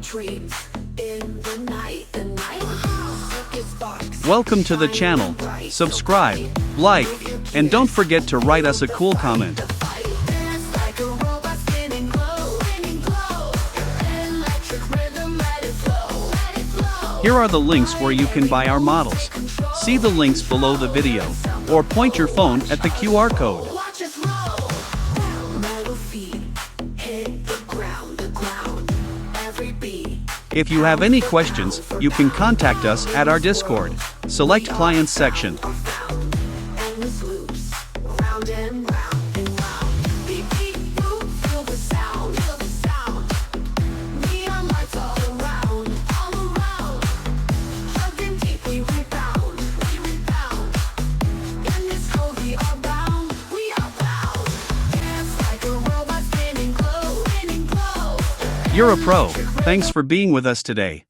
dreams in the night. Circus sparks. Welcome to the channel. Subscribe, like, and don't forget to write us a cool comment. Dance like a robot spinning glow. Electric rhythm, let it flow. Here are the links where you can buy our models. See the links below the video, or point your phone at the QR code. Watch us roll. Metal feet hit the ground. Every beat. If you have any questions, you can contact us at our Discord. Select Clients section. Endless loops, round and round and round. Beat, beat, boop, feel the sound. Neon lights all around. Hugging deep, we rebound. In this code we are bound. Dance like a robot spinning glow. You're a pro. Thanks for being with us today.